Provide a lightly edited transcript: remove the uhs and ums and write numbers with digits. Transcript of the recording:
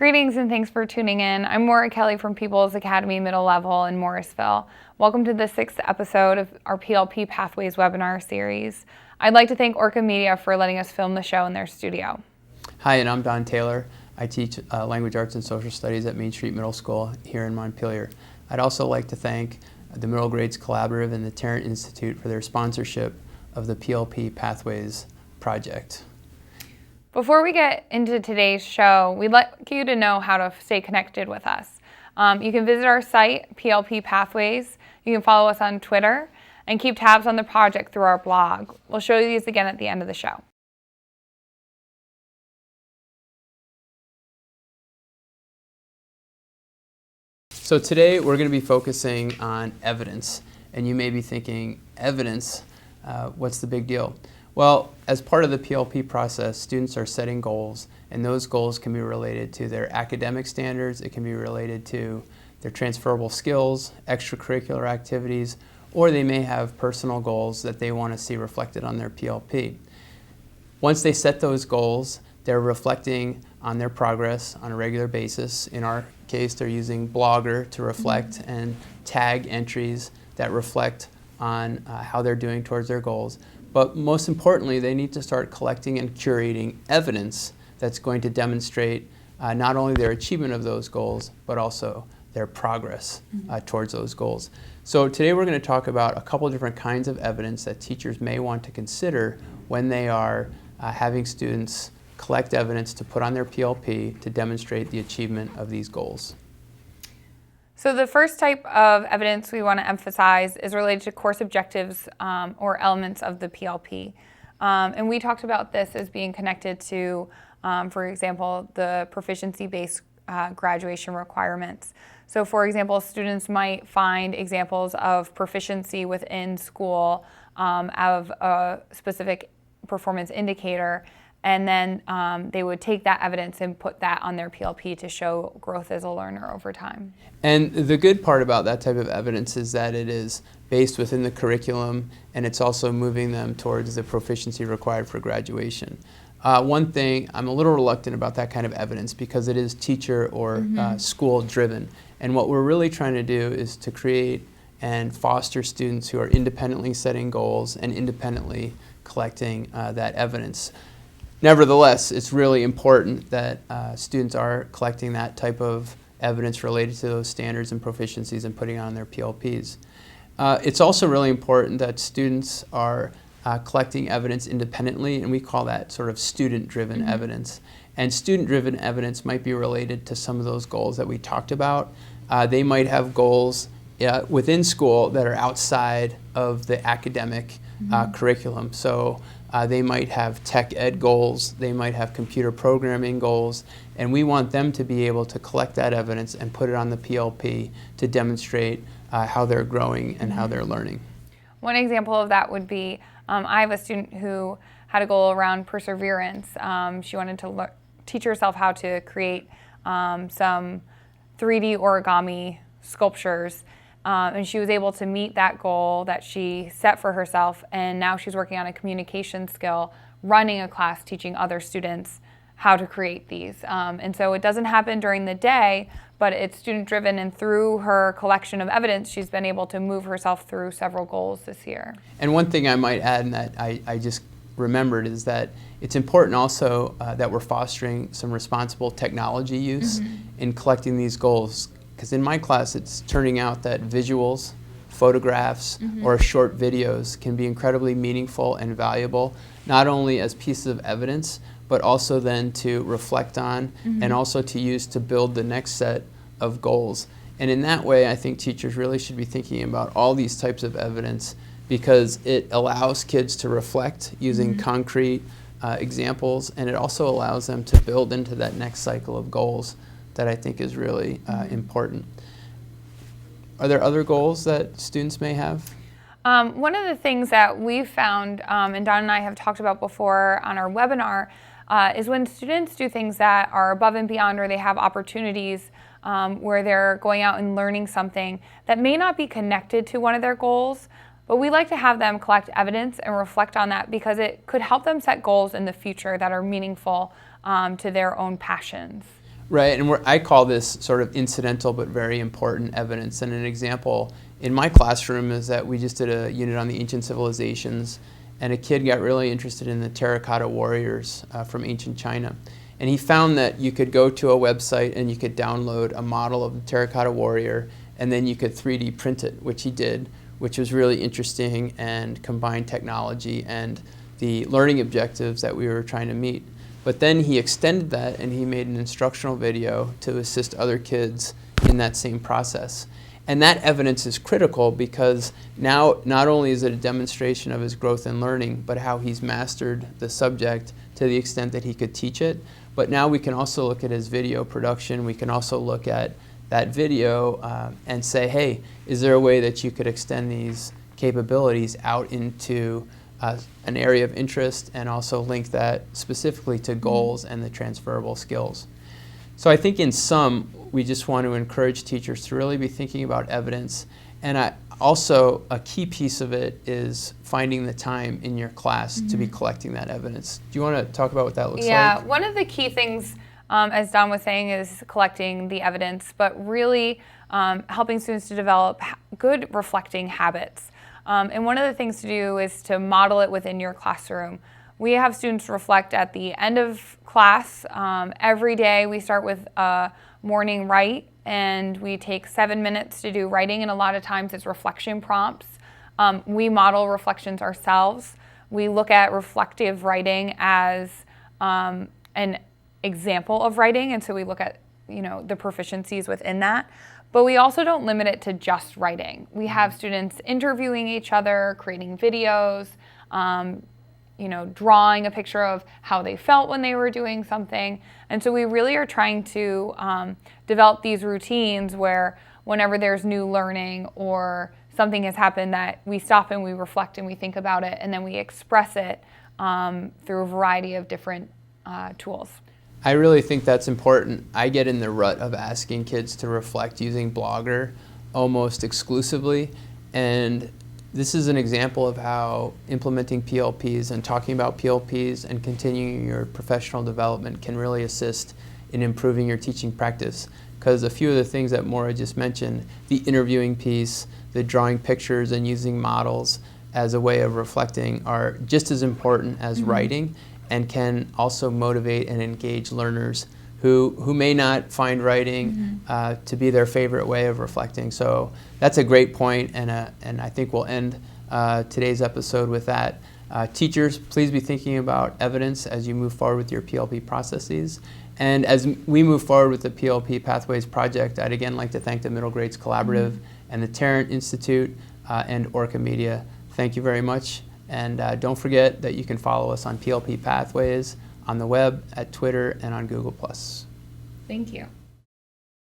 Greetings and thanks for tuning in. I'm Maura Kelly from People's Academy Middle Level in Morrisville. Welcome to the 6th episode of our PLP Pathways webinar series. I'd like to thank Orca Media for letting us film the show in their studio. Hi, and I'm Don Taylor. I teach Language Arts and Social Studies at Main Street Middle School here in Montpelier. I'd also like to thank the Middle Grades Collaborative and the Tarrant Institute for their sponsorship of the PLP Pathways project. Before we get into today's show, we'd like you to know how to stay connected with us. You can visit our site, PLP Pathways. You can follow us on Twitter and keep tabs on the project through our blog. We'll show you these again at the end of the show. So today we're going to be focusing on evidence. And you may be thinking, evidence, what's the big deal? Well, as part of the PLP process, students are setting goals, and those goals can be related to their academic standards, it can be related to their transferable skills, extracurricular activities, or they may have personal goals that they want to see reflected on their PLP. Once they set those goals, they're reflecting on their progress on a regular basis. In our case, they're using Blogger to reflect and tag entries that reflect on how they're doing towards their goals. But most importantly, they need to start collecting and curating evidence that's going to demonstrate not only their achievement of those goals, but also their progress towards those goals. So today we're going to talk about a couple different kinds of evidence that teachers may want to consider when they are having students collect evidence to put on their PLP to demonstrate the achievement of these goals. So the first type of evidence we want to emphasize is related to course objectives or elements of the PLP. And we talked about this as being connected to, for example, the proficiency-based graduation requirements. So for example, students might find examples of proficiency within school of a specific performance indicator, and then they would take that evidence and put that on their PLP to show growth as a learner over time. And the good part about that type of evidence is that it is based within the curriculum, and it's also moving them towards the proficiency required for graduation. One thing, I'm a little reluctant about that kind of evidence because it is teacher or school driven. And what we're really trying to do is to create and foster students who are independently setting goals and independently collecting that evidence. Nevertheless, it's really important that students are collecting that type of evidence related to those standards and proficiencies and putting it on their PLPs. It's also really important that students are collecting evidence independently, and we call that sort of student-driven evidence. And student-driven evidence might be related to some of those goals that we talked about. They might have goals within school that are outside of the academic curriculum. So they might have tech ed goals, they might have computer programming goals, and we want them to be able to collect that evidence and put it on the PLP to demonstrate how they're growing and how they're learning. One example of that would be, I have a student who had a goal around perseverance. She wanted to teach herself how to create some 3D origami sculptures. And she was able to meet that goal that she set for herself, and now she's working on a communication skill, running a class teaching other students how to create these. And so it doesn't happen during the day, but it's student-driven, and through her collection of evidence, she's been able to move herself through several goals this year. And one thing I might add, and that I just remembered, is that it's important also that we're fostering some responsible technology use in collecting these goals. Because in my class, it's turning out that visuals, photographs, or short videos can be incredibly meaningful and valuable, not only as pieces of evidence, but also then to reflect on and also to use to build the next set of goals. And in that way, I think teachers really should be thinking about all these types of evidence because it allows kids to reflect using concrete examples, and it also allows them to build into that next cycle of goals that I think is really important. Are there other goals that students may have? One of the things that we've found, and Don and I have talked about before on our webinar, is when students do things that are above and beyond, or they have opportunities where they're going out and learning something that may not be connected to one of their goals, but we like to have them collect evidence and reflect on that because it could help them set goals in the future that are meaningful to their own passions. Right, and I call this sort of incidental but very important evidence. And an example in my classroom is that we just did a unit on the ancient civilizations, and a kid got really interested in the terracotta warriors from ancient China. And he found that you could go to a website and you could download a model of the terracotta warrior, and then you could 3D print it, which he did, which was really interesting and combined technology and the learning objectives that we were trying to meet. But then he extended that and he made an instructional video to assist other kids in that same process. And that evidence is critical because now not only is it a demonstration of his growth in learning, but how he's mastered the subject to the extent that he could teach it. But now we can also look at his video production. We can also look at that video and say, hey, is there a way that you could extend these capabilities out into an area of interest and also link that specifically to goals and the transferable skills. So I think in sum, we just want to encourage teachers to really be thinking about evidence. And also a key piece of it is finding the time in your class to be collecting that evidence. Do you want to talk about what that looks like? Yeah, one of the key things, as Don was saying, is collecting the evidence, but really helping students to develop good reflecting habits. And one of the things to do is to model it within your classroom. We have students reflect at the end of class. Every day we start with a morning write, and we take 7 minutes to do writing, and a lot of times it's reflection prompts. We model reflections ourselves. We look at reflective writing as an example of writing, and so we look at the proficiencies within that. But we also don't limit it to just writing. We have students interviewing each other, creating videos, drawing a picture of how they felt when they were doing something. And so we really are trying to develop these routines where whenever there's new learning or something has happened, that we stop and we reflect and we think about it, and then we express it through a variety of different tools. I really think that's important. I get in the rut of asking kids to reflect using Blogger almost exclusively, and this is an example of how implementing PLPs and talking about PLPs and continuing your professional development can really assist in improving your teaching practice. Because a few of the things that Maura just mentioned, the interviewing piece, the drawing pictures and using models as a way of reflecting are just as important as writing, and can also motivate and engage learners who may not find writing to be their favorite way of reflecting. So that's a great point, and I think we'll end today's episode with that. Teachers, please be thinking about evidence as you move forward with your PLP processes. And as we move forward with the PLP Pathways project, I'd again like to thank the Middle Grades Collaborative and the Tarrant Institute and Orca Media. Thank you very much. And don't forget that you can follow us on PLP Pathways on the web, at Twitter, and on Google+. Thank you.